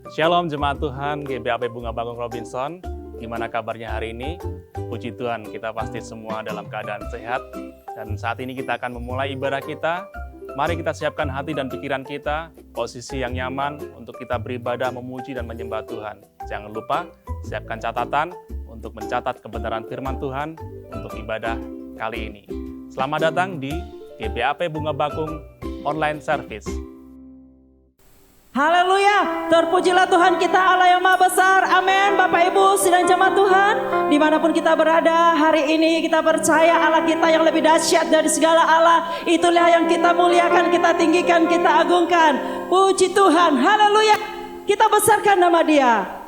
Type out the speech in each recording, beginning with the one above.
Shalom jemaat Tuhan, GBAP Bunga Bakung Robinson. Gimana kabarnya hari ini? Puji Tuhan, kita pasti semua dalam keadaan sehat. Dan saat ini kita akan memulai ibadah kita. Mari kita siapkan hati dan pikiran kita, posisi yang nyaman untuk kita beribadah, memuji dan menyembah Tuhan. Jangan lupa, siapkan catatan untuk mencatat kebenaran firman Tuhan untuk ibadah kali ini. Selamat datang di GBAP Bunga Bakung Online Service. Haleluya, terpujilah Tuhan kita Allah yang Maha Besar, amin. Bapak Ibu sidang jemaat Tuhan, dimanapun kita berada hari ini, kita percaya Allah kita yang lebih dahsyat dari segala Allah. Itulah yang kita muliakan, kita tinggikan, kita agungkan. Puji Tuhan, haleluya, kita besarkan nama Dia.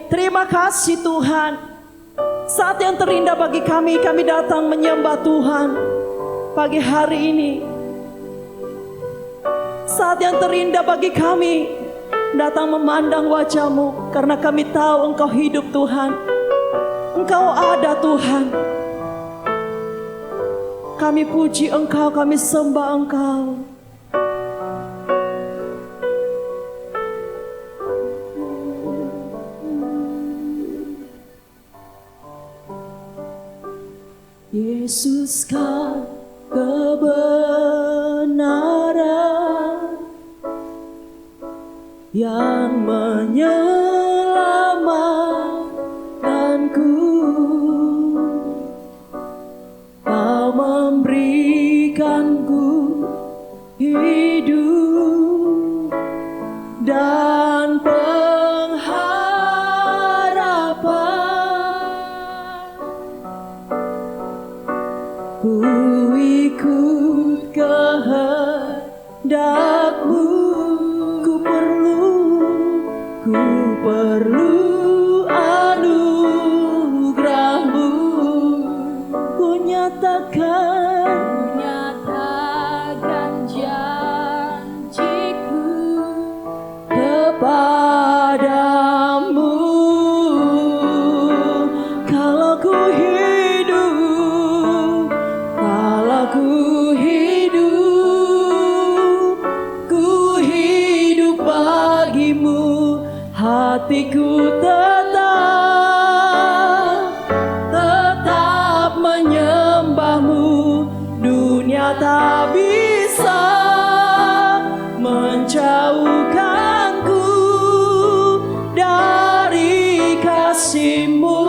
Terima kasih Tuhan. Saat yang terindah bagi kami datang menyembah Tuhan. Pagi hari ini saat yang terindah bagi kami datang memandang wajah-Mu, karena kami tahu Engkau hidup Tuhan. Engkau ada Tuhan. Kami puji Engkau, kami sembah Engkau. Yesus, Kau kebenaran yang menyelamatkanku. Kau memberikanku hidup dan pengharapan. Ku ikut kehendak-Mu, ku perlu anugerah-Mu. Ku nyatakan janjiku kepadamu. Kalau ku hidup bagimu. Hatiku tetap menyembah-Mu. Dunia tak bisa menjauhkanku dari kasih-Mu.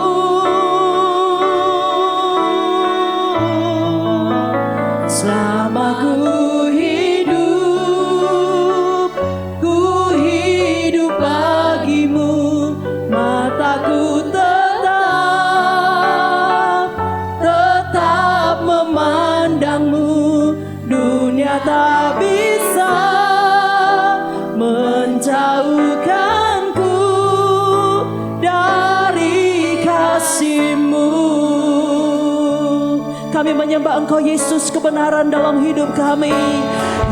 Selama ku hidup bagimu. Mataku tetap memandang-Mu. Dunia tak bisa menjauhkanku dari kasih-Mu. Kami menyembah Engkau Yesus, kebenaran dalam hidup kami.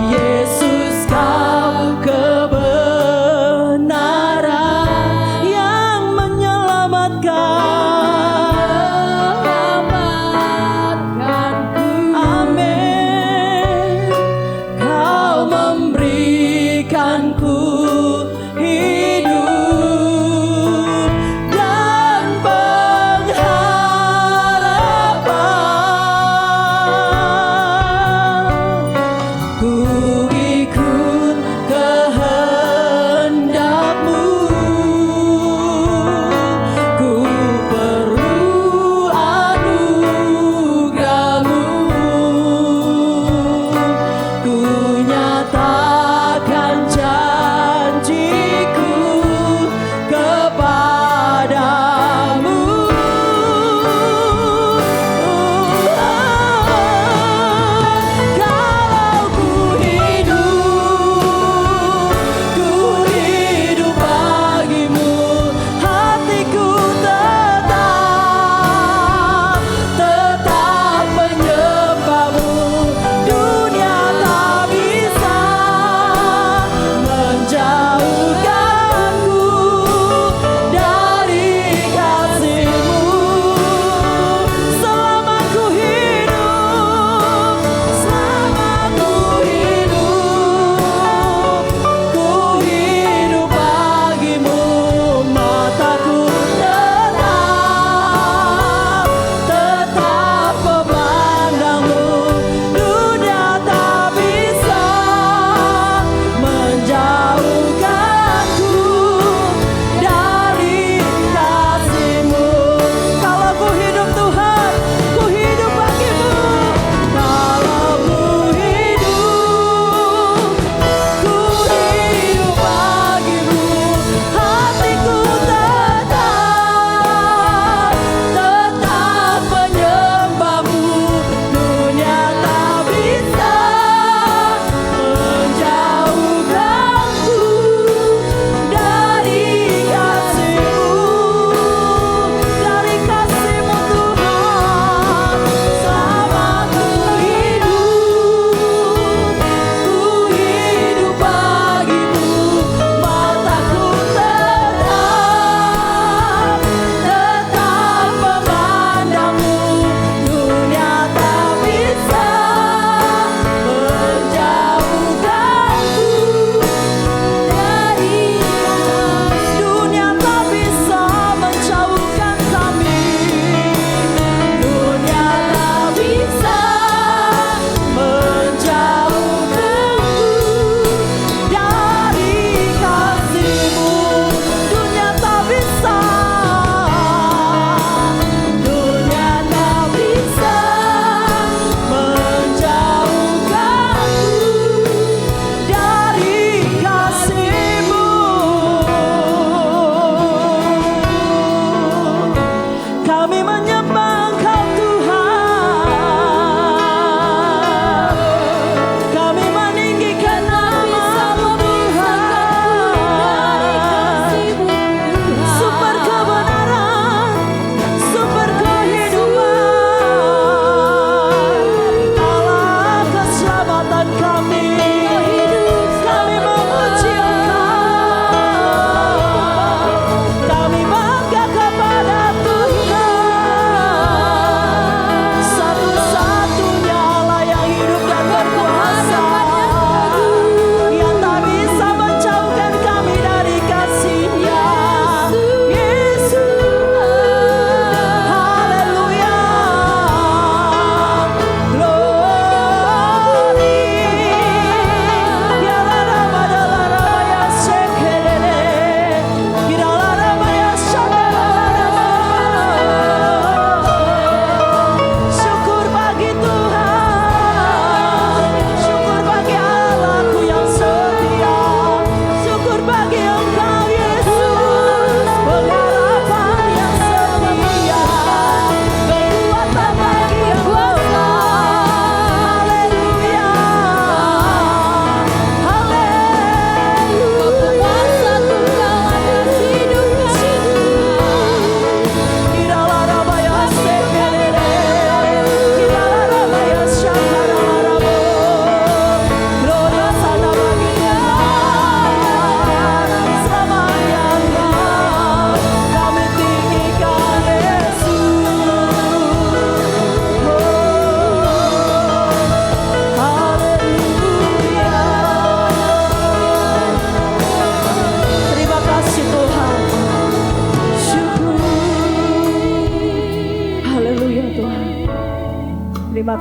Yesus, Kau kebenaran yang menyelamatkanku. Amin. Kau memberikanku hidup dan pengharapan. Ku ikut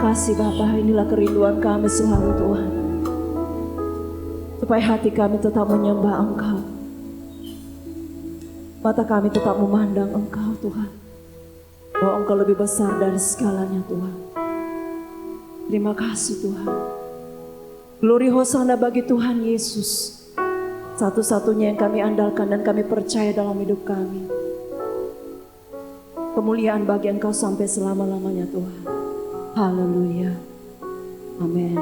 kasih Bapa, inilah kerinduan kami selalu Tuhan. Supaya hati kami tetap menyembah Engkau. Mata kami tetap memandang Engkau Tuhan. Bahwa Engkau lebih besar dari segalanya Tuhan. Terima kasih Tuhan. Glory Hosana bagi Tuhan Yesus. Satu-satunya yang kami andalkan dan kami percaya dalam hidup kami. Kemuliaan bagi Engkau sampai selama-lamanya Tuhan. Haleluya. Amin.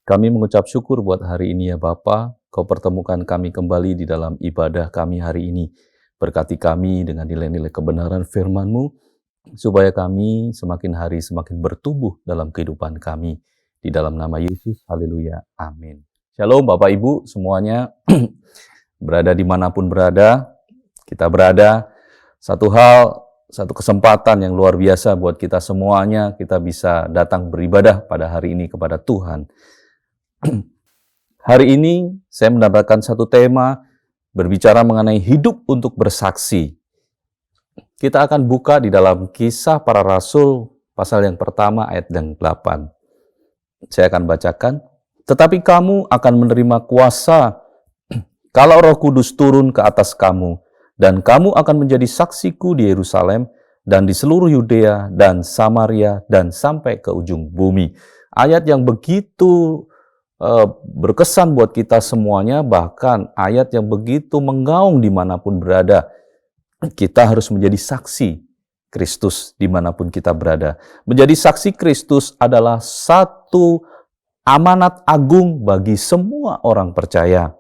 Kami mengucap syukur buat hari ini ya Bapa, Kau pertemukan kami kembali di dalam ibadah kami hari ini. Berkati kami dengan nilai-nilai kebenaran firman-Mu, supaya kami semakin hari semakin bertumbuh dalam kehidupan kami. Di dalam nama Yesus, haleluya, amin. Shalom Bapak Ibu semuanya, berada dimanapun berada, kita berada, satu kesempatan yang luar biasa buat kita semuanya, kita bisa datang beribadah pada hari ini kepada Tuhan. Hari ini saya mendapatkan satu tema berbicara mengenai hidup untuk bersaksi. Kita akan buka di dalam Kisah Para Rasul pasal yang pertama ayat yang 8. Saya akan bacakan. Tetapi kamu akan menerima kuasa kalau Roh Kudus turun ke atas kamu, dan kamu akan menjadi saksiku di Yerusalem dan di seluruh Yudea dan Samaria dan sampai ke ujung bumi. Ayat yang begitu berkesan buat kita semuanya, bahkan ayat yang begitu menggaung dimanapun berada. Kita harus menjadi saksi Kristus dimanapun kita berada. Menjadi saksi Kristus adalah satu amanat agung bagi semua orang percaya.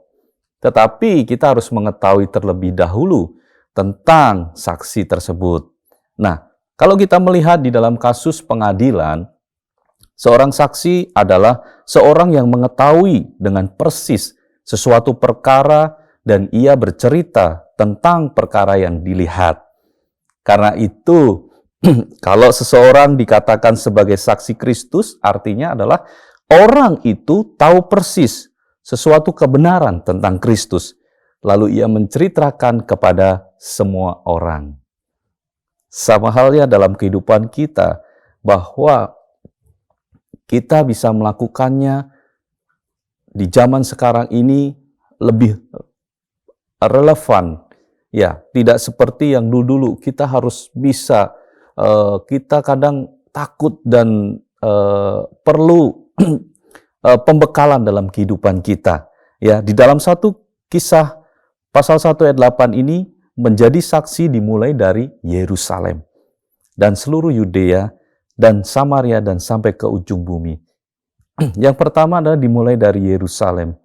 Tetapi kita harus mengetahui terlebih dahulu tentang saksi tersebut. Nah, kalau kita melihat di dalam kasus pengadilan, seorang saksi adalah seorang yang mengetahui dengan persis sesuatu perkara dan ia bercerita tentang perkara yang dilihat. Karena itu, kalau seseorang dikatakan sebagai saksi Kristus, artinya adalah orang itu tahu persis sesuatu kebenaran tentang Kristus, lalu ia menceritakan kepada semua orang. Sama halnya dalam kehidupan kita, bahwa kita bisa melakukannya di zaman sekarang ini lebih relevan. Ya, tidak seperti yang dulu-dulu kita harus bisa, kita kadang takut dan perlu pembekalan dalam kehidupan kita. Ya, di dalam satu Kisah pasal 1 ayat 8 ini menjadi saksi dimulai dari Yerusalem dan seluruh Yudea dan Samaria dan sampai ke ujung bumi. Yang pertama adalah dimulai dari Yerusalem.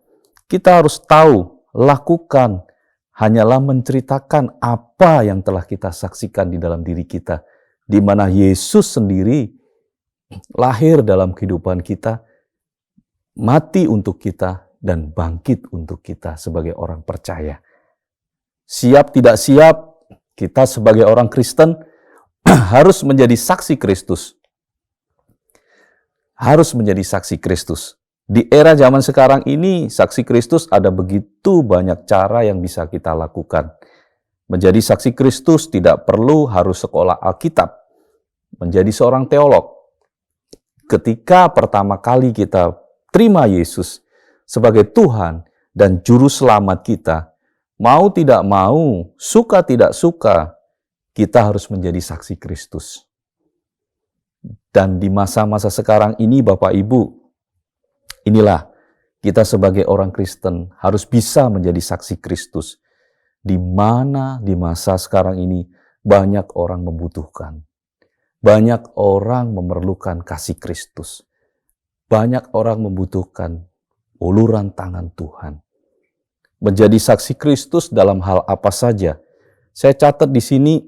Kita harus tahu, lakukan, hanyalah menceritakan apa yang telah kita saksikan di dalam diri kita, di mana Yesus sendiri lahir dalam kehidupan kita, mati untuk kita, dan bangkit untuk kita sebagai orang percaya. Siap tidak siap, kita sebagai orang Kristen harus menjadi saksi Kristus. Harus menjadi saksi Kristus. Di era zaman sekarang ini, saksi Kristus ada begitu banyak cara yang bisa kita lakukan. Menjadi saksi Kristus tidak perlu harus sekolah Alkitab. Menjadi seorang teolog. Ketika pertama kali kita terima Yesus sebagai Tuhan dan Juru Selamat kita, mau tidak mau, suka tidak suka, kita harus menjadi saksi Kristus. Dan di masa-masa sekarang ini, Bapak Ibu, inilah kita sebagai orang Kristen harus bisa menjadi saksi Kristus. Di mana di masa sekarang ini banyak orang membutuhkan. Banyak orang memerlukan kasih Kristus. Banyak orang membutuhkan uluran tangan Tuhan. Menjadi saksi Kristus dalam hal apa saja. Saya catat di sini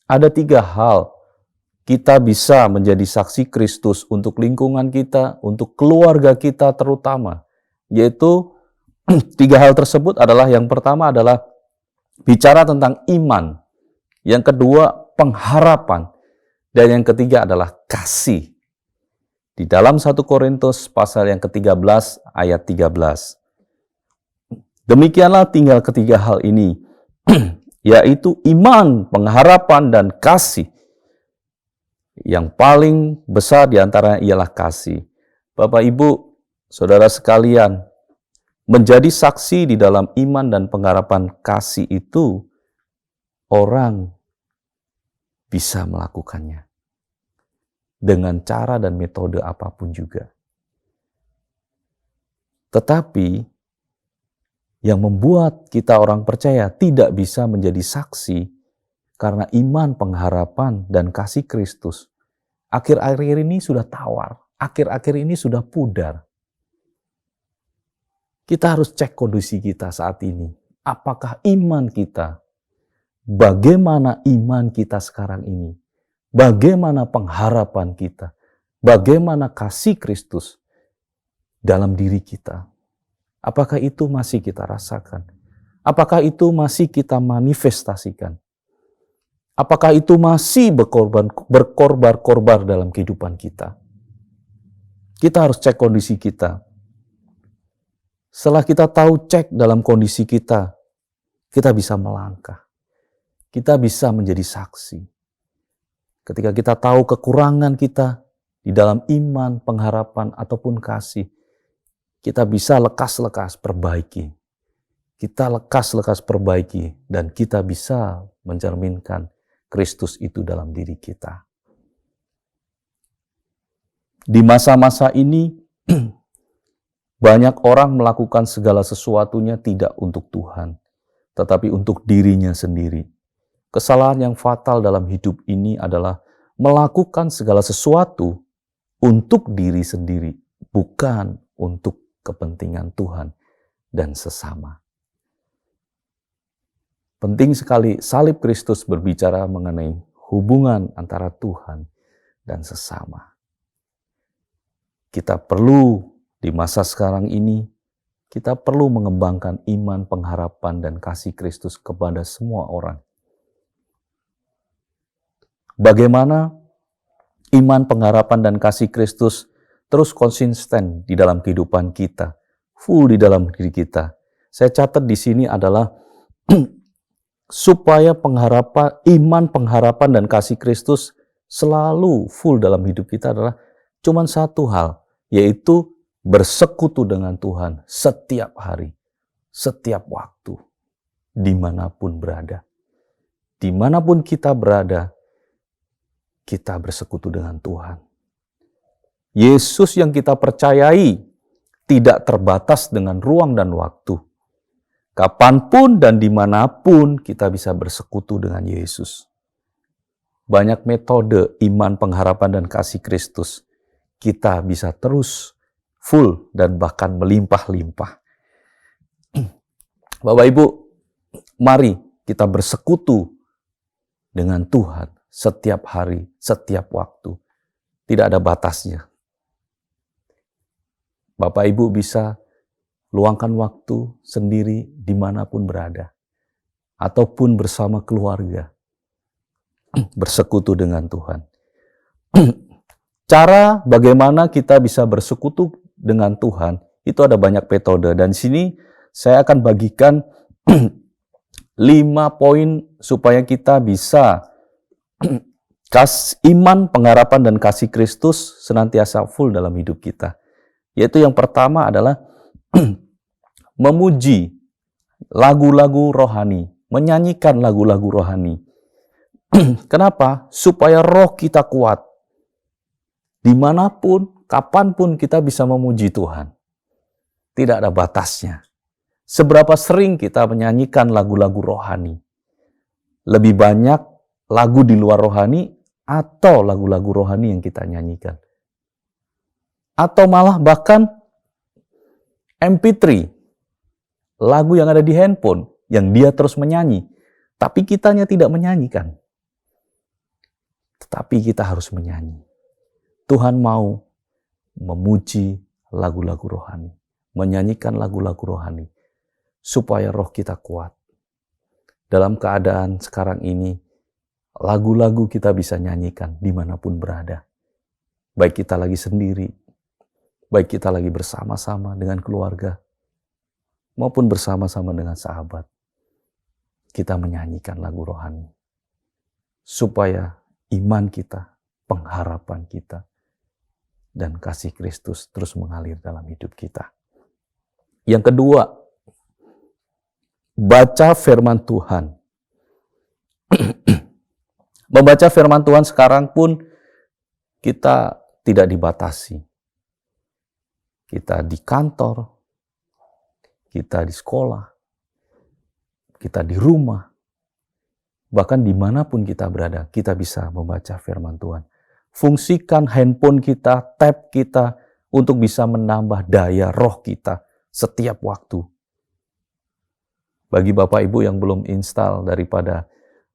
ada 3 hal. Kita bisa menjadi saksi Kristus untuk lingkungan kita, untuk keluarga kita terutama. Yaitu 3 hal tersebut adalah, yang pertama adalah bicara tentang iman. Yang kedua, pengharapan. Dan yang ketiga adalah kasih. Di dalam 1 Korintus pasal yang ke-13 ayat 13. Demikianlah tinggal ketiga hal ini, yaitu iman, pengharapan, dan kasih. Yang paling besar di antara ialah kasih. Bapak, Ibu, saudara sekalian, menjadi saksi di dalam iman dan pengharapan kasih itu, orang bisa melakukannya dengan cara dan metode apapun juga. Tetapi yang membuat kita orang percaya tidak bisa menjadi saksi karena iman, pengharapan, dan kasih Kristus akhir-akhir ini sudah tawar, akhir-akhir ini sudah pudar. Kita harus cek kondisi kita saat ini. Apakah iman kita? Bagaimana iman kita sekarang ini? Bagaimana pengharapan kita? Bagaimana kasih Kristus dalam diri kita? Apakah itu masih kita rasakan? Apakah itu masih kita manifestasikan? Apakah itu masih berkorbar-korbar dalam kehidupan kita? Kita harus cek kondisi kita. Setelah kita tahu cek dalam kondisi kita bisa melangkah. Kita bisa menjadi saksi. Ketika kita tahu kekurangan kita di dalam iman, pengharapan, ataupun kasih, kita bisa lekas-lekas perbaiki. Kita lekas-lekas perbaiki dan kita bisa mencerminkan Kristus itu dalam diri kita. Di masa-masa ini, banyak orang melakukan segala sesuatunya tidak untuk Tuhan, tetapi untuk dirinya sendiri. Kesalahan yang fatal dalam hidup ini adalah melakukan segala sesuatu untuk diri sendiri, bukan untuk kepentingan Tuhan dan sesama. Penting sekali salib Kristus berbicara mengenai hubungan antara Tuhan dan sesama. Kita perlu di masa sekarang ini, kita perlu mengembangkan iman, pengharapan, dan kasih Kristus kepada semua orang. Bagaimana iman, pengharapan, dan kasih Kristus terus konsisten di dalam kehidupan kita, full di dalam diri kita. Saya catat di sini adalah supaya pengharapan, iman, pengharapan, dan kasih Kristus selalu full dalam hidup kita adalah cuma satu hal, yaitu bersekutu dengan Tuhan setiap hari, setiap waktu, dimanapun berada. Dimanapun kita berada, kita bersekutu dengan Tuhan. Yesus yang kita percayai tidak terbatas dengan ruang dan waktu. Kapanpun dan dimanapun kita bisa bersekutu dengan Yesus. Banyak metode iman, pengharapan, dan kasih Kristus. Kita bisa terus full dan bahkan melimpah-limpah. Bapak Ibu, mari kita bersekutu dengan Tuhan setiap hari, setiap waktu. Tidak ada batasnya. Bapak Ibu bisa luangkan waktu sendiri dimanapun berada. Ataupun bersama keluarga. Bersekutu dengan Tuhan. Cara bagaimana kita bisa bersekutu dengan Tuhan, itu ada banyak metode. Dan di sini saya akan bagikan 5 poin supaya kita bisa iman, pengharapan, dan kasih Kristus senantiasa full dalam hidup kita. Yaitu yang pertama adalah memuji lagu-lagu rohani, menyanyikan lagu-lagu rohani. Kenapa? Supaya roh kita kuat. Dimanapun, kapanpun kita bisa memuji Tuhan. Tidak ada batasnya. Seberapa sering kita menyanyikan lagu-lagu rohani? Lebih banyak lagu di luar rohani atau lagu-lagu rohani yang kita nyanyikan? Atau malah bahkan MP3, lagu yang ada di handphone, yang dia terus menyanyi. Tapi kitanya tidak menyanyikan. Tetapi kita harus menyanyi. Tuhan mau memuji lagu-lagu rohani, menyanyikan lagu-lagu rohani, supaya roh kita kuat. Dalam keadaan sekarang ini, lagu-lagu kita bisa nyanyikan dimanapun berada. Baik kita lagi sendiri, baik kita lagi bersama-sama dengan keluarga, maupun bersama-sama dengan sahabat. Kita menyanyikan lagu rohani, supaya iman kita, pengharapan kita, dan kasih Kristus terus mengalir dalam hidup kita. Yang kedua, baca firman Tuhan. Membaca firman Tuhan sekarang pun kita tidak dibatasi. Kita di kantor, kita di sekolah, kita di rumah, bahkan dimanapun kita berada, kita bisa membaca firman Tuhan. Fungsikan handphone kita, tab kita, untuk bisa menambah daya roh kita setiap waktu. Bagi Bapak Ibu yang belum install daripada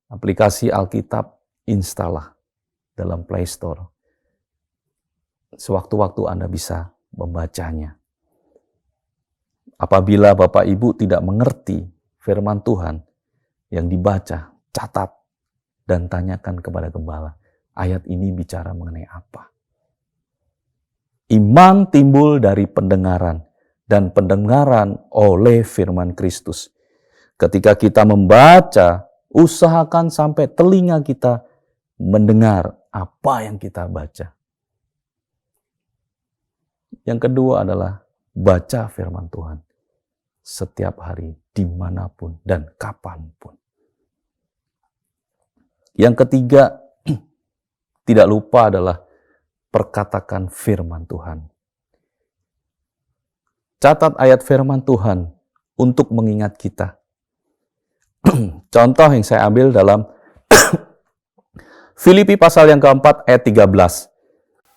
aplikasi Alkitab, installah dalam Play Store. Sewaktu-waktu Anda bisa membacanya. Apabila Bapak Ibu tidak mengerti firman Tuhan yang dibaca, catat, dan tanyakan kepada gembala, ayat ini bicara mengenai apa? Iman timbul dari pendengaran, dan pendengaran oleh firman Kristus. Ketika kita membaca, usahakan sampai telinga kita mendengar apa yang kita baca. Yang kedua adalah baca firman Tuhan setiap hari, dimanapun dan kapanpun. Yang ketiga, tidak lupa adalah perkatakan firman Tuhan. Catat ayat firman Tuhan untuk mengingat kita. Contoh yang saya ambil dalam Filipi pasal yang keempat ayat 13.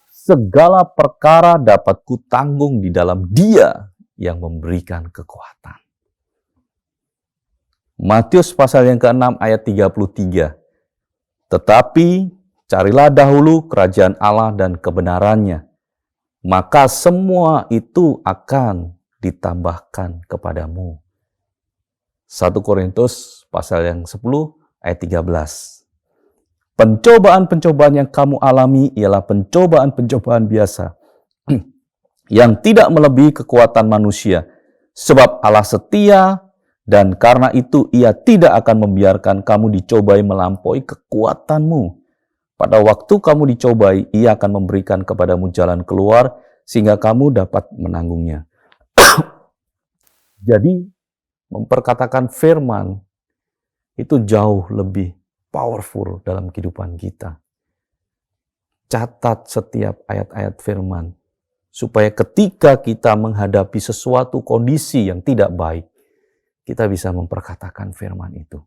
Segala perkara dapat kutanggung di dalam Dia yang memberikan kekuatan. Matius pasal yang ke-6 ayat 33. Tetapi carilah dahulu kerajaan Allah dan kebenarannya, maka semua itu akan ditambahkan kepadamu. 1 Korintus pasal yang 10 ayat 13. Pencobaan-pencobaan yang kamu alami ialah pencobaan-pencobaan biasa yang tidak melebihi kekuatan manusia, sebab Allah setia dan karena itu Ia tidak akan membiarkan kamu dicobai melampaui kekuatanmu. Pada waktu kamu dicobai, Ia akan memberikan kepadamu jalan keluar sehingga kamu dapat menanggungnya. Jadi, memperkatakan firman itu jauh lebih powerful dalam kehidupan kita. Catat setiap ayat-ayat firman, supaya ketika kita menghadapi sesuatu kondisi yang tidak baik, kita bisa memperkatakan firman itu.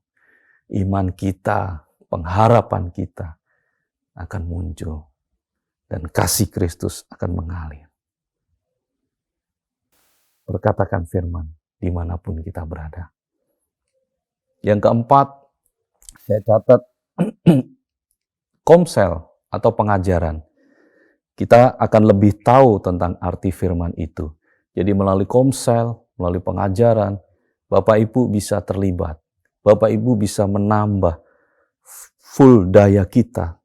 Iman kita, pengharapan kita akan muncul, dan kasih Kristus akan mengalir. Perkatakan firman dimanapun kita berada. Yang keempat, saya catat komsel atau pengajaran. Kita akan lebih tahu tentang arti firman itu. Jadi melalui komsel, melalui pengajaran, Bapak Ibu bisa terlibat. Bapak Ibu bisa menambah full daya kita,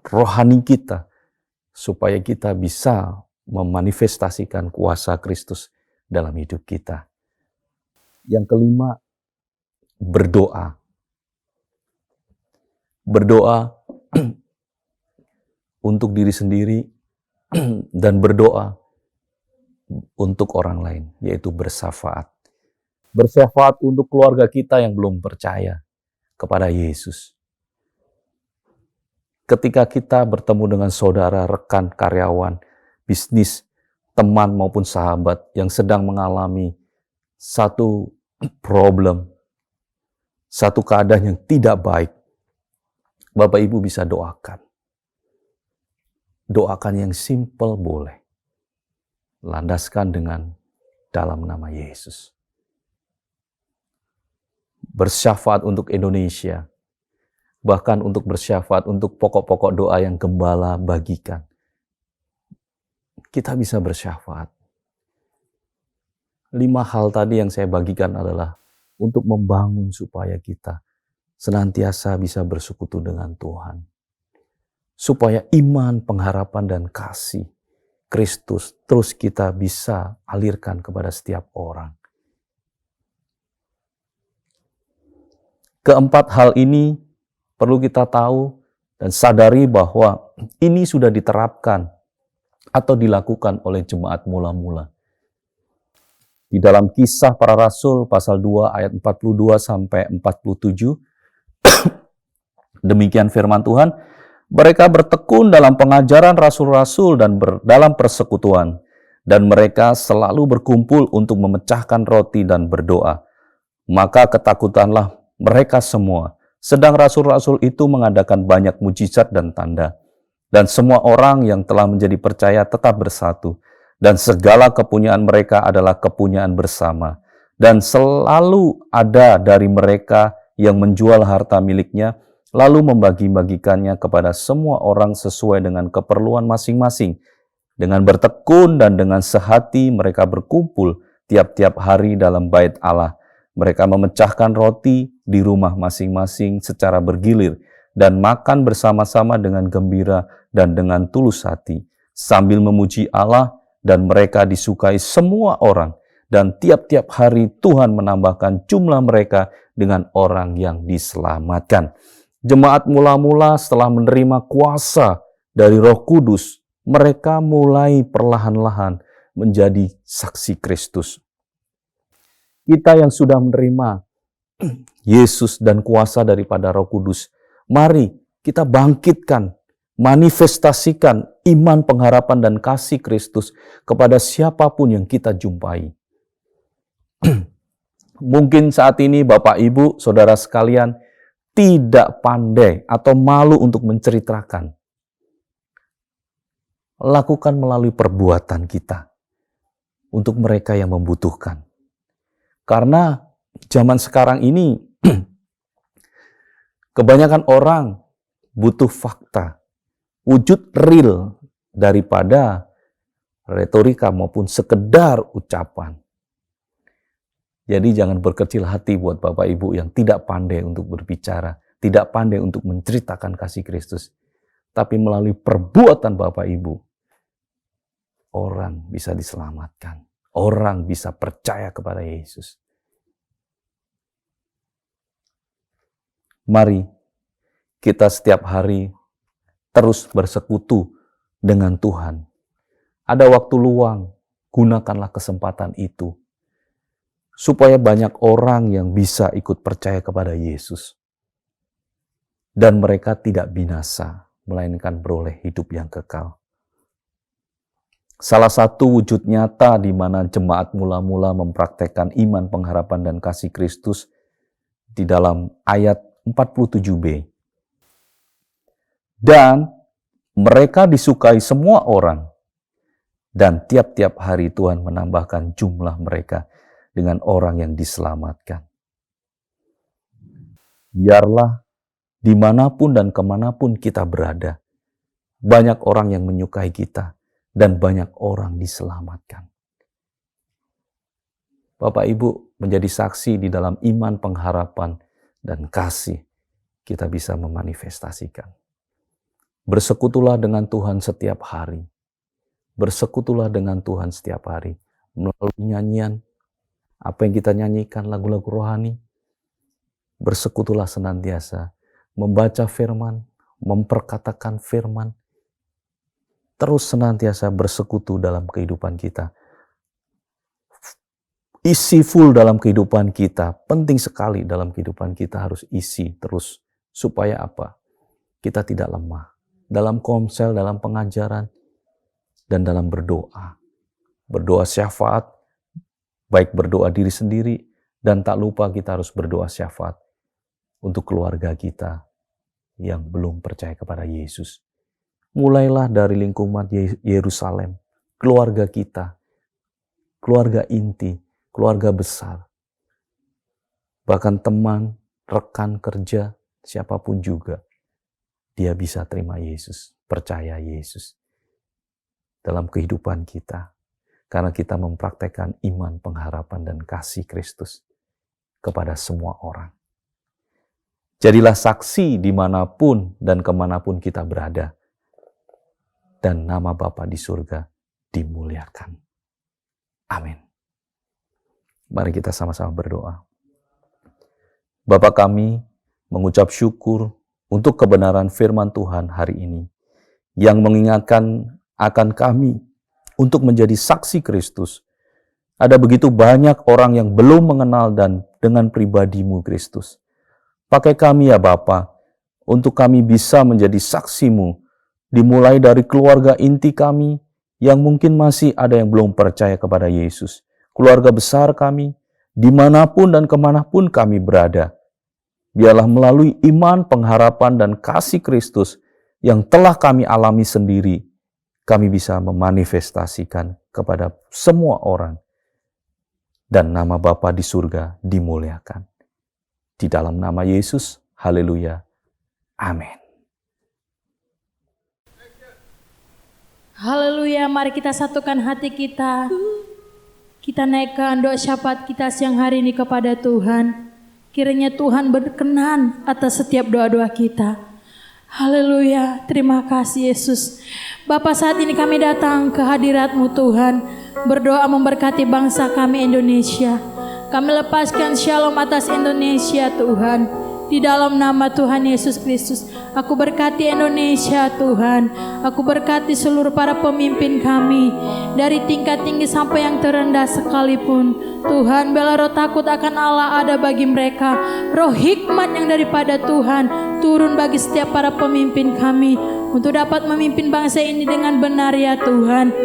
rohani kita, supaya kita bisa memanifestasikan kuasa Kristus dalam hidup kita. Yang kelima, berdoa. Berdoa untuk diri sendiri dan berdoa untuk orang lain, yaitu bersyafaat. Bersyafaat untuk keluarga kita yang belum percaya kepada Yesus. Ketika kita bertemu dengan saudara, rekan, karyawan, bisnis, teman maupun sahabat yang sedang mengalami satu problem, satu keadaan yang tidak baik, Bapak Ibu bisa doakan. Doakan yang simple boleh. Landaskan dengan dalam nama Yesus. Bersyafaat untuk Indonesia. Bahkan untuk bersyafaat untuk pokok-pokok doa yang gembala bagikan. Kita bisa bersyafaat. 5 hal tadi yang saya bagikan adalah untuk membangun supaya kita senantiasa bisa bersekutu dengan Tuhan. Supaya iman, pengharapan, dan kasih Kristus terus kita bisa alirkan kepada setiap orang. Keempat hal ini perlu kita tahu dan sadari bahwa ini sudah diterapkan atau dilakukan oleh jemaat mula-mula. Di dalam Kisah Para Rasul pasal 2 ayat 42 sampai 47, demikian firman Tuhan, mereka bertekun dalam pengajaran rasul-rasul dan dalam persekutuan, dan mereka selalu berkumpul untuk memecahkan roti dan berdoa. Maka ketakutanlah mereka semua, sedang rasul-rasul itu mengadakan banyak mujizat dan tanda. Dan semua orang yang telah menjadi percaya tetap bersatu, dan segala kepunyaan mereka adalah kepunyaan bersama. Dan selalu ada dari mereka yang menjual harta miliknya, lalu membagi-bagikannya kepada semua orang sesuai dengan keperluan masing-masing. Dengan bertekun dan dengan sehati mereka berkumpul tiap-tiap hari dalam bait Allah. Mereka memecahkan roti di rumah masing-masing secara bergilir dan makan bersama-sama dengan gembira dan dengan tulus hati, sambil memuji Allah, dan mereka disukai semua orang. Dan tiap-tiap hari Tuhan menambahkan jumlah mereka dengan orang yang diselamatkan. Jemaat mula-mula setelah menerima kuasa dari Roh Kudus, mereka mulai perlahan-lahan menjadi saksi Kristus. Kita yang sudah menerima Yesus dan kuasa daripada Roh Kudus, mari kita bangkitkan, manifestasikan iman, pengharapan, dan kasih Kristus kepada siapapun yang kita jumpai. Mungkin saat ini Bapak, Ibu, Saudara sekalian tidak pandai atau malu untuk menceritakan. Lakukan melalui perbuatan kita untuk mereka yang membutuhkan. Karena zaman sekarang ini kebanyakan orang butuh fakta, wujud real daripada retorika maupun sekedar ucapan. Jadi jangan berkecil hati buat Bapak Ibu yang tidak pandai untuk berbicara, tidak pandai untuk menceritakan kasih Kristus. Tapi melalui perbuatan Bapak Ibu, orang bisa diselamatkan. Orang bisa percaya kepada Yesus. Mari kita setiap hari terus bersekutu dengan Tuhan. Ada waktu luang, gunakanlah kesempatan itu. Supaya banyak orang yang bisa ikut percaya kepada Yesus. Dan mereka tidak binasa, melainkan beroleh hidup yang kekal. Salah satu wujud nyata di mana jemaat mula-mula mempraktekkan iman, pengharapan, dan kasih Kristus di dalam ayat 47b. Dan mereka disukai semua orang, dan tiap-tiap hari Tuhan menambahkan jumlah mereka dengan orang yang diselamatkan. Biarlah dimanapun dan kemanapun kita berada, banyak orang yang menyukai kita, dan banyak orang diselamatkan. Bapak Ibu menjadi saksi di dalam iman, pengharapan, dan kasih, kita bisa memanifestasikan. Bersekutulah dengan Tuhan setiap hari. Bersekutulah dengan Tuhan setiap hari. Melalui nyanyian, apa yang kita nyanyikan, lagu-lagu rohani. Bersekutulah senantiasa. Membaca firman, memperkatakan firman. Terus senantiasa bersekutu dalam kehidupan kita. Isi full dalam kehidupan kita. Penting sekali dalam kehidupan kita harus isi terus. Supaya apa? Kita tidak lemah. Dalam komsel, dalam pengajaran, dan dalam berdoa. Berdoa syafaat, baik berdoa diri sendiri, dan tak lupa kita harus berdoa syafaat untuk keluarga kita yang belum percaya kepada Yesus. Mulailah dari lingkungan Yerusalem, keluarga kita, keluarga inti, keluarga besar, bahkan teman, rekan kerja, siapapun juga, dia bisa terima Yesus, percaya Yesus dalam kehidupan kita, karena kita mempraktekkan iman, pengharapan, dan kasih Kristus kepada semua orang. Jadilah saksi dimanapun dan kemanapun kita berada, dan nama Bapa di surga dimuliakan. Amin. Mari kita sama-sama berdoa. Bapa kami mengucap syukur untuk kebenaran firman Tuhan hari ini. yang mengingatkan akan kami untuk menjadi saksi Kristus. Ada begitu banyak orang yang belum mengenal dan dengan pribadi-Mu Kristus. Pakai kami ya Bapa, untuk kami bisa menjadi saksi-Mu, dimulai dari keluarga inti kami yang mungkin masih ada yang belum percaya kepada Yesus. Keluarga besar kami, dimanapun dan kemanapun kami berada. Biarlah melalui iman, pengharapan, dan kasih Kristus yang telah kami alami sendiri, kami bisa memanifestasikan kepada semua orang. Dan nama Bapa di surga dimuliakan. Di dalam nama Yesus, haleluya. Amin. Haleluya, mari kita satukan hati kita. Kita naikkan doa syafaat kita siang hari ini kepada Tuhan. Kiranya Tuhan berkenan atas setiap doa-doa kita. Haleluya, terima kasih Yesus. Bapa, saat ini kami datang ke hadirat-Mu Tuhan, berdoa memberkati bangsa kami Indonesia. Kami lepaskan shalom atas Indonesia Tuhan. Di dalam nama Tuhan Yesus Kristus, aku berkati Indonesia Tuhan. Aku berkati seluruh para pemimpin kami, dari tingkat tinggi sampai yang terendah sekalipun. Tuhan, bela roh takut akan Allah ada bagi mereka. Roh hikmat yang daripada Tuhan turun bagi setiap para pemimpin kami, untuk dapat memimpin bangsa ini dengan benar ya Tuhan.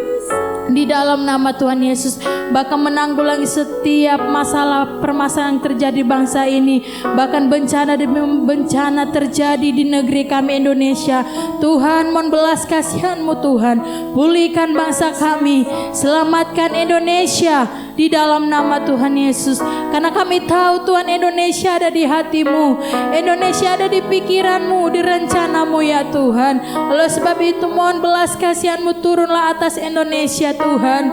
Di dalam nama Tuhan Yesus, bahkan menanggulangi setiap masalah permasalahan yang terjadi bangsa ini, bahkan bencana demi bencana terjadi di negeri kami Indonesia. Tuhan, mohon belas kasihan-Mu Tuhan, pulihkan bangsa kami, selamatkan Indonesia di dalam nama Tuhan Yesus. Karena kami tahu Tuhan, Indonesia ada di hati-Mu, Indonesia ada di pikiran-Mu, di rencana-Mu ya Tuhan. Oleh sebab itu mohon belas kasihan-Mu turunlah atas Indonesia Tuhan.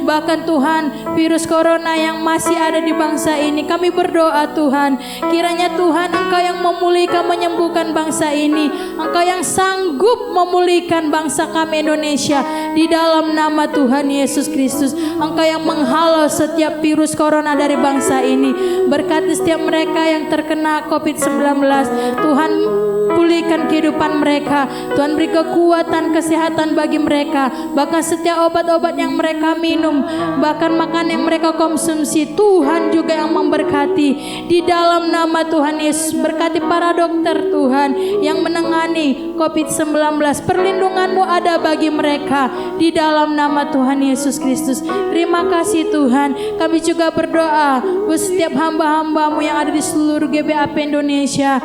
Bahkan Tuhan, virus corona yang masih ada di bangsa ini, kami berdoa Tuhan, kiranya Tuhan Engkau yang memulihkan, menyembuhkan bangsa ini. Engkau yang sanggup memulihkan bangsa kami Indonesia di dalam nama Tuhan Yesus Kristus. Engkau yang menghalau setiap virus corona dari bangsa ini. Berkati setiap mereka yang terkena COVID-19. Tuhan, pulihkan kehidupan mereka. Tuhan, beri kekuatan, kesehatan bagi mereka. Bahkan setiap obat-obat yang mereka minum, bahkan makan yang mereka konsumsi, Tuhan juga yang memberkati. Di dalam nama Tuhan Yesus, berkati para dokter Tuhan yang menangani COVID-19. Perlindungan-Mu ada bagi mereka di dalam nama Tuhan Yesus Kristus. Terima kasih Tuhan. Kami juga berdoa buat setiap hamba-hamba-Mu yang ada di seluruh GBAP Indonesia,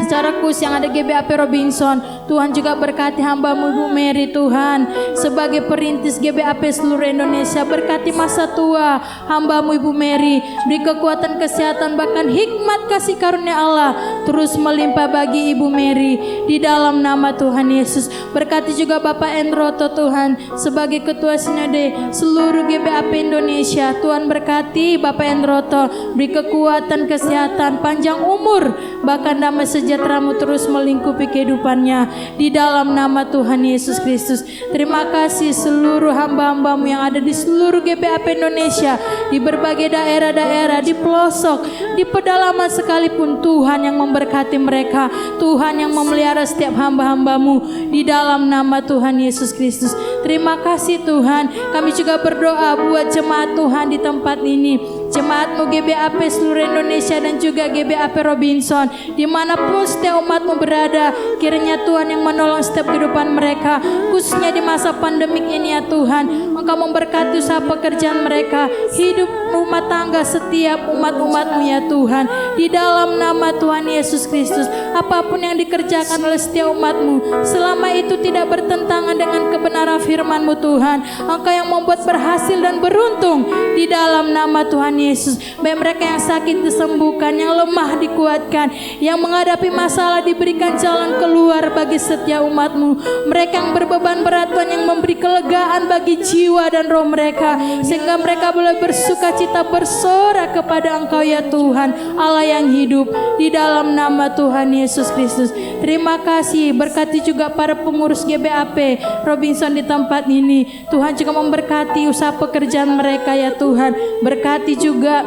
secara khusus yang ada GBAP Robinson. Tuhan juga berkati hamba-Mu Ibu Mary Tuhan, sebagai perintis GBAP seluruh Indonesia. Berkati masa tua hamba-Mu Ibu Mary, beri kekuatan, kesehatan, bahkan hikmat kasih karunia Allah terus melimpah bagi Ibu Mary di dalam nama Tuhan Yesus. Berkati juga Bapak Enroto Tuhan, sebagai ketua sinode seluruh GBAP Indonesia. Tuhan berkati Bapak Enroto, beri kekuatan, kesehatan, panjang umur, bahkan damai sejahtera-Mu terus melingkupi kehidupannya di dalam nama Tuhan Yesus Kristus. Terima kasih seluruh hamba-hamba-Mu yang ada di seluruh GBAP Indonesia, di berbagai daerah-daerah, di pelosok, di pedalaman sekalipun. Tuhan yang memberkati mereka, Tuhan yang memelihara setiap hamba-hamba-Mu di dalam nama Tuhan Yesus Kristus. Terima kasih Tuhan. Kami juga berdoa buat jemaat Tuhan di tempat ini, jemaat-Mu GBAP seluruh Indonesia dan juga GBAP Robinson, dimanapun setiap umat-Mu berada. Kiranya Tuhan yang menolong setiap kehidupan mereka, khususnya di masa pandemik ini ya Tuhan. Engkau memberkati usaha pekerjaan mereka, hidup rumah tangga setiap umat-umat-Mu ya Tuhan. Di dalam nama Tuhan Yesus Kristus, apapun yang dikerjakan oleh setiap umat-Mu, selama itu tidak bertentangan dengan kebenaran firman-Mu Tuhan, Engkau yang membuat berhasil dan beruntung di dalam nama Tuhan Yesus. Baik mereka yang sakit disembuhkan, yang lemah dikuatkan, yang menghadapi masalah diberikan jalan keluar bagi setiap umat-Mu. Mereka yang berbeban berat, Tuhan yang memberi kelegaan bagi jiwa dan roh mereka, sehingga mereka boleh bersuka cita bersorak kepada Engkau ya Tuhan, Allah yang hidup, di dalam nama Tuhan Yesus Kristus. Terima kasih. Berkati juga para pengurus GBAP Robinson di tempat ini. Tuhan juga memberkati usaha pekerjaan mereka ya Tuhan. Berkati juga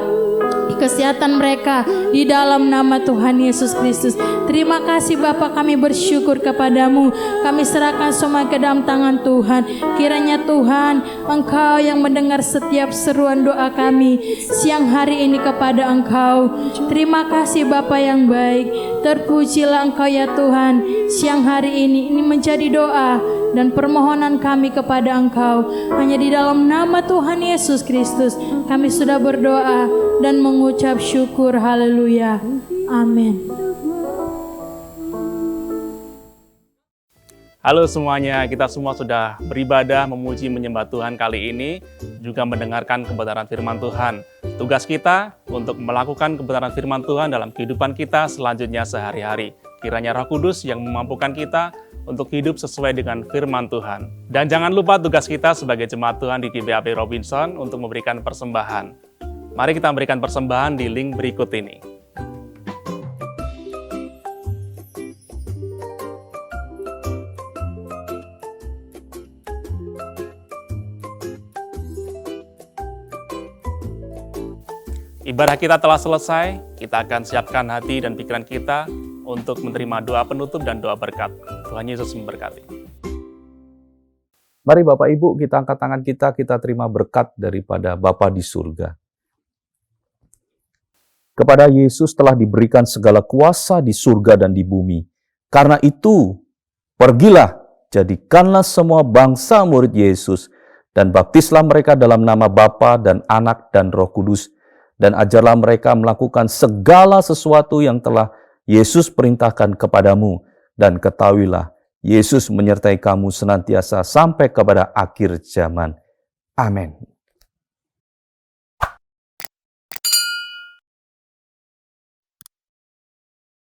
kesehatan mereka di dalam nama Tuhan Yesus Kristus. Terima kasih Bapa, kami bersyukur kepadamu. Kami serahkan semua ke dalam tangan Tuhan. Kiranya Tuhan, Engkau yang mendengar setiap seruan doa kami siang hari ini kepada Engkau. Terima kasih Bapa yang baik. Terpujilah Engkau ya Tuhan. Siang hari ini menjadi doa dan permohonan kami kepada Engkau. Hanya di dalam nama Tuhan Yesus Kristus kami sudah berdoa dan mengucap syukur. Haleluya. Amin. Halo semuanya, kita semua sudah beribadah, memuji, menyembah Tuhan kali ini, juga mendengarkan kebenaran firman Tuhan. Tugas kita untuk melakukan kebenaran firman Tuhan dalam kehidupan kita selanjutnya sehari-hari. Kiranya Roh Kudus yang memampukan kita untuk hidup sesuai dengan firman Tuhan. Dan jangan lupa tugas kita sebagai jemaat Tuhan di GBAP Robinson untuk memberikan persembahan. Mari kita memberikan persembahan di link berikut ini. Ibadah kita telah selesai, kita akan siapkan hati dan pikiran kita untuk menerima doa penutup dan doa berkat. Tuhan Yesus memberkati. Mari Bapak Ibu, kita angkat tangan kita terima berkat daripada Bapa di surga. Kepada Yesus telah diberikan segala kuasa di surga dan di bumi. Karena itu, pergilah, jadikanlah semua bangsa murid Yesus, dan baptislah mereka dalam nama Bapa dan Anak dan Roh Kudus, dan ajarlah mereka melakukan segala sesuatu yang telah Yesus perintahkan kepadamu, dan ketahuilah, Yesus menyertai kamu senantiasa sampai kepada akhir zaman. Amin.